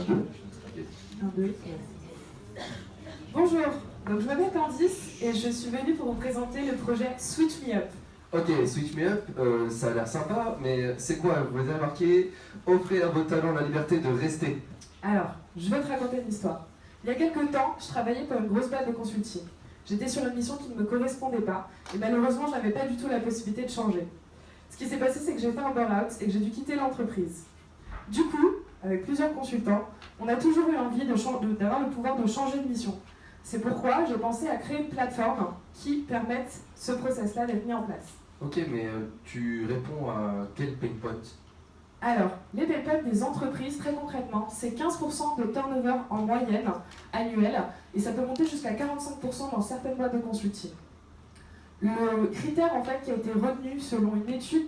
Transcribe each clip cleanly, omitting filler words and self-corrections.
2. Un, deux. Bonjour, donc je m'appelle Candice et je suis venue pour vous présenter le projet Switch Me Up. Ok, Switch Me Up, ça a l'air sympa, mais c'est quoi? Vous avez marqué « Offrez à vos talents la liberté de rester ». Alors, je vais te raconter une histoire. Il y a quelques temps, je travaillais pour une grosse boîte de consulting. J'étais sur une mission qui ne me correspondait pas et malheureusement, je n'avais pas du tout la possibilité de changer. Ce qui s'est passé, c'est que j'ai fait un burn-out et que j'ai dû quitter l'entreprise. Du coup, avec plusieurs consultants, on a toujours eu envie d'avoir le pouvoir de changer de mission. C'est pourquoi j'ai pensé à créer une plateforme qui permette ce process-là d'être mis en place. Ok, mais tu réponds à quel pain point? Alors, les pain points des entreprises, très concrètement, c'est 15% de turnover en moyenne annuelle et ça peut monter jusqu'à 45% dans certaines boîtes de consulting. Le critère en fait, qui a été retenu selon une étude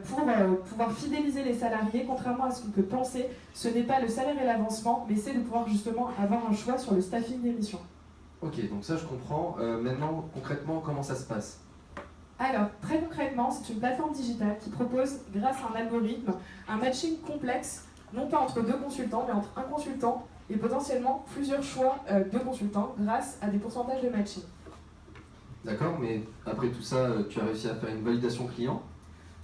pour pouvoir fidéliser les salariés, contrairement à ce qu'on peut penser, ce n'est pas le salaire et l'avancement, mais c'est de pouvoir justement avoir un choix sur le staffing des missions. Ok, donc ça je comprends. Maintenant, concrètement, comment ça se passe? Alors, très concrètement, c'est une plateforme digitale qui propose, grâce à un algorithme, un matching complexe, non pas entre deux consultants, mais entre un consultant et potentiellement plusieurs choix de consultants grâce à des pourcentages de matching. D'accord, mais après tout ça, tu as réussi à faire une validation client?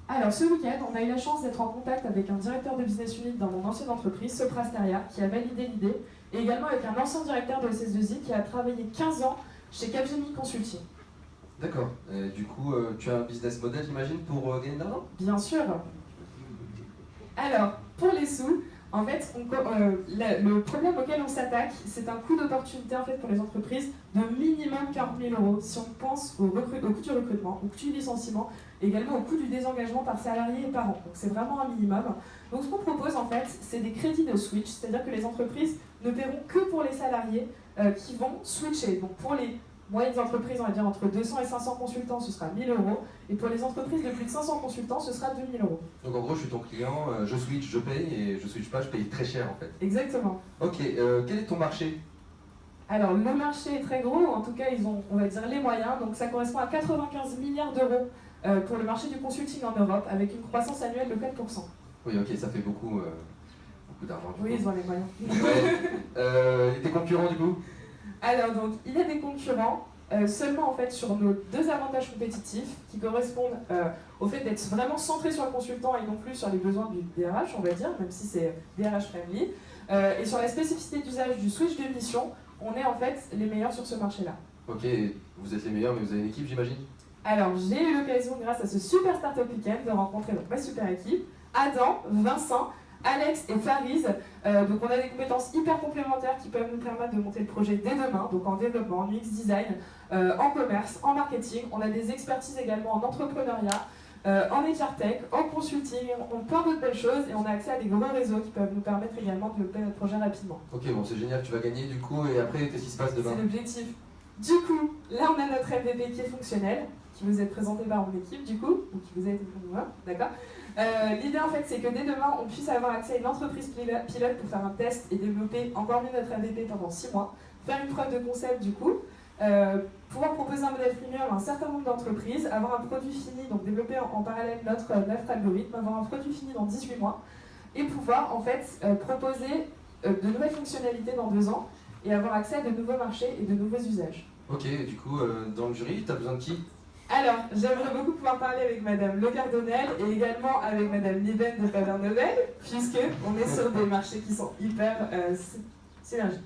Alors, ce week-end, on a eu la chance d'être en contact avec un directeur de business unit dans mon ancienne entreprise, Soprasteria, qui a validé l'idée, et également avec un ancien directeur de SS2I qui a travaillé 15 ans chez Capgemini Consulting. D'accord. Du coup, tu as un business model, j'imagine, pour gagner de l'argent? Bien sûr. Alors, pour les sous, en fait, le problème auquel on s'attaque, c'est un coût d'opportunité en fait, pour les entreprises de minimum 40 000 € si on pense au coût du recrutement, au coût du licenciement, également au coût du désengagement par salarié et par an. Donc c'est vraiment un minimum. Donc ce qu'on propose en fait, c'est des crédits de switch, c'est-à-dire que les entreprises ne paieront que pour les salariés qui vont switcher. Donc pour les moyennes entreprises, on va dire entre 200 et 500 consultants, ce sera 1 000 €. Et pour les entreprises de plus de 500 consultants, ce sera 2 000 €. Donc en gros, je suis ton client, je switch, je paye, et je switch pas, je paye très cher en fait. Exactement. Ok, quel est ton marché? Alors le marché est très gros, en tout cas ils ont, on va dire, les moyens. Donc ça correspond à 95 milliards d'euros pour le marché du consulting en Europe, avec une croissance annuelle de 4%. Oui, ok, ça fait beaucoup d'argent. Oui, ils ont les moyens. Ouais. Et tes concurrents du coup? Alors donc, il y a des concurrents seulement en fait sur nos deux avantages compétitifs qui correspondent au fait d'être vraiment centré sur le consultant et non plus sur les besoins du DRH, on va dire, même si c'est DRH friendly. Et sur la spécificité d'usage du switch de mission, on est en fait les meilleurs sur ce marché-là. Ok, vous êtes les meilleurs, mais vous avez une équipe, j'imagine? Alors, j'ai eu l'occasion, grâce à ce super Startup Weekend, de rencontrer donc, ma super équipe, Adam, Vincent, Alex et Fariz. Donc on a des compétences hyper complémentaires qui peuvent nous permettre de monter le projet dès demain, donc en développement, en UX design, en commerce, en marketing. On a des expertises également en entrepreneuriat, en HR tech, en consulting, on plein d'autres belles choses et on a accès à des gros réseaux qui peuvent nous permettre également de développer notre projet rapidement. Ok, bon c'est génial, tu vas gagner du coup, et après qu'est-ce qui se passe demain? C'est l'objectif. Du coup, là on a notre MVP qui est fonctionnel, qui vous est présenté par mon équipe du coup, ou qui vous a été présenté, d'accord. L'idée en fait c'est que dès demain on puisse avoir accès à une entreprise pilote pour faire un test et développer encore mieux notre MVP pendant 6 mois, faire une preuve de concept du coup, pouvoir proposer un modèle premium à un certain nombre d'entreprises, avoir un produit fini, donc développer en parallèle notre algorithme, avoir un produit fini dans 18 mois, et pouvoir en fait proposer de nouvelles fonctionnalités dans 2 ans et avoir accès à de nouveaux marchés et de nouveaux usages. Ok, du coup, dans le jury, tu as besoin de qui? Alors, j'aimerais beaucoup pouvoir parler avec Madame Le Cardonnel et également avec Madame Liben de Faber Novel, puisque on est sur des marchés qui sont hyper synergiques.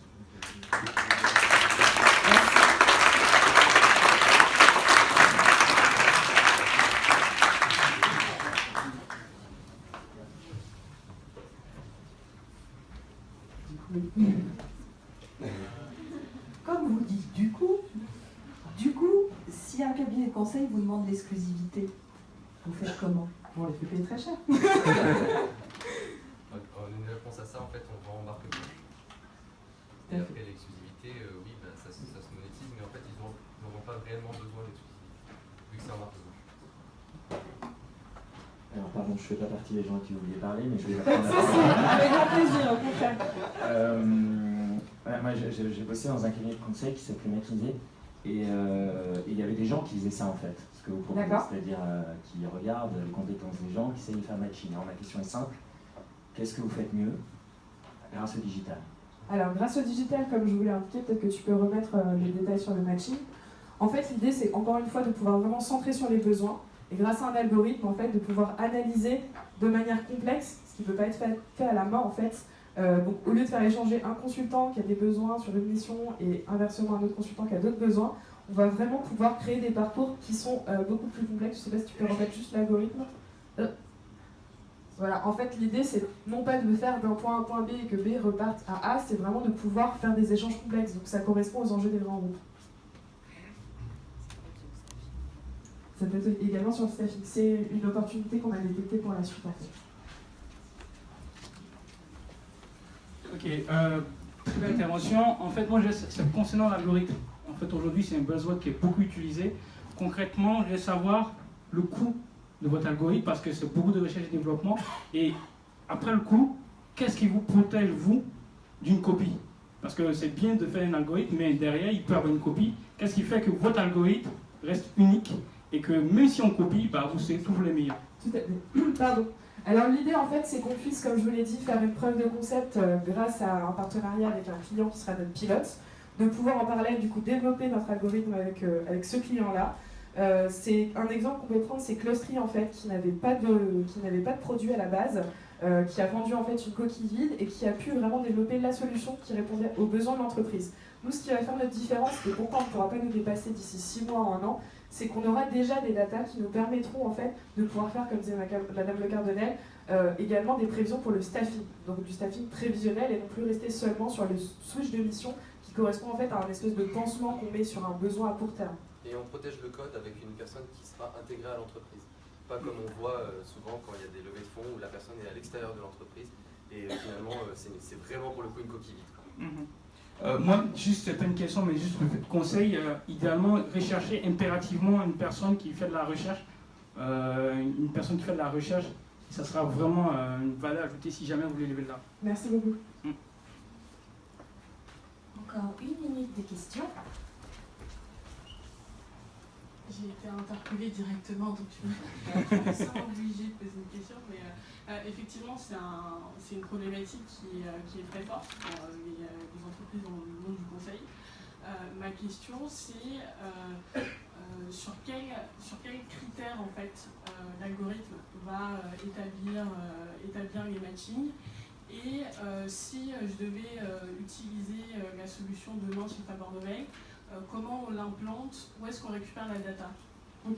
Comme vous dites, du coup, si un cabinet de conseil vous demande l'exclusivité, vous faites comment? On les fait payer très cher. Une réponse à ça, en fait, on vend en marque blanche. Et après, l'exclusivité, oui, bah, ça se monétise, mais en fait, ils n'auront pas réellement besoin d'exclusivité, vu que c'est en marque blanche. Alors, pardon, je ne fais pas partie des gens qui voulaient parler, mais je vais prendre la Si, avec grand plaisir, au contraire. Moi, j'ai bossé dans un cabinet de conseil qui s'appelait McKinsey, et il y avait des gens qui faisaient ça, en fait, ce que vous proposez, c'est-à-dire qui regardent les compétences des gens, qui essayent de faire matching. Alors, ma question est simple, qu'est-ce que vous faites mieux? grâce au digital? Alors, grâce au digital, comme je vous l'ai indiqué, peut-être que tu peux remettre les détails sur le matching. En fait, l'idée, c'est encore une fois de pouvoir vraiment centrer sur les besoins et grâce à un algorithme, en fait, de pouvoir analyser de manière complexe, ce qui ne peut pas être fait à la main, en fait. Donc, au lieu de faire échanger un consultant qui a des besoins sur une mission et inversement un autre consultant qui a d'autres besoins, on va vraiment pouvoir créer des parcours qui sont beaucoup plus complexes. Je ne sais pas si tu peux remettre juste l'algorithme. Voilà, en fait, l'idée, c'est non pas de faire d'un point A à un point B et que B reparte à A, c'est vraiment de pouvoir faire des échanges complexes. Donc, ça correspond aux enjeux des grands groupes. Ça peut être également sur le staffing. C'est une opportunité qu'on a détectée pour la suite, en fait. Ok, très belle intervention. En fait, moi, concernant l'algorithme, en fait, aujourd'hui, c'est un buzzword qui est beaucoup utilisé. Concrètement, je vais savoir le coût de votre algorithme parce que c'est beaucoup de recherche et développement. Et après le coût, qu'est-ce qui vous protège, vous, d'une copie? Parce que c'est bien de faire un algorithme, mais derrière, il peut avoir une copie. Qu'est-ce qui fait que votre algorithme reste unique et que même si on copie, bah, vous serez toujours les meilleurs? Tout à fait. Pardon. Alors l'idée en fait c'est qu'on puisse, comme je vous l'ai dit, faire une preuve de concept grâce à un partenariat avec un client qui sera notre pilote, de pouvoir en parallèle du coup développer notre algorithme avec ce client-là. C'est un exemple qu'on peut prendre, c'est Clostry en fait qui n'avait pas de produit à la base, qui a vendu en fait une coquille vide et qui a pu vraiment développer la solution qui répondait aux besoins de l'entreprise. Nous, ce qui va faire notre différence et pourquoi on ne pourra pas nous dépasser d'ici 6 mois ou 1 an, c'est qu'on aura déjà des datas qui nous permettront en fait de pouvoir faire, comme disait Madame Le Cardonnel, également des prévisions pour le staffing, donc du staffing prévisionnel et non plus rester seulement sur le switch de mission qui correspond en fait à un espèce de pansement qu'on met sur un besoin à court terme. Et on protège le code avec une personne qui sera intégrée à l'entreprise. Pas comme on voit souvent quand il y a des levées de fonds où la personne est à l'extérieur de l'entreprise et finalement c'est vraiment pour le coup une coquille vide. Moi, juste, c'est pas une question, mais juste le conseil, idéalement, rechercher impérativement une personne qui fait de la recherche. Une personne qui fait de la recherche, ça sera vraiment une valeur ajoutée si jamais vous voulez lever là. Merci beaucoup. Encore 1 minute de questions. J'ai été interpellée directement, donc je suis forcément obligée de poser une question. Mais effectivement, c'est une problématique qui est très forte pour les entreprises dans le monde du conseil. Ma question, c'est sur quels critères en fait, l'algorithme va établir les matchings et si je devais utiliser la solution demain chez Faber Novel, comment on l'implante, où est-ce qu'on récupère la data? Ok.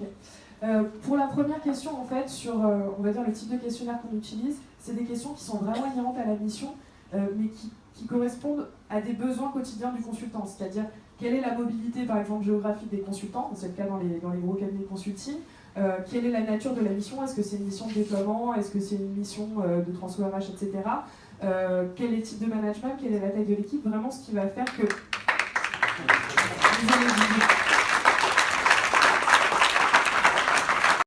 Pour la première question, en fait, sur on va dire le type de questionnaire qu'on utilise, c'est des questions qui sont vraiment inhérentes à la mission, mais qui correspondent à des besoins quotidiens du consultant. C'est-à-dire, quelle est la mobilité, par exemple, géographique des consultants, c'est le cas dans les gros cabinets de consulting, quelle est la nature de la mission, est-ce que c'est une mission de déploiement, est-ce que c'est une mission de transfert RH, etc. Quel est le type de management, quelle est la taille de l'équipe, vraiment ce qui va faire que...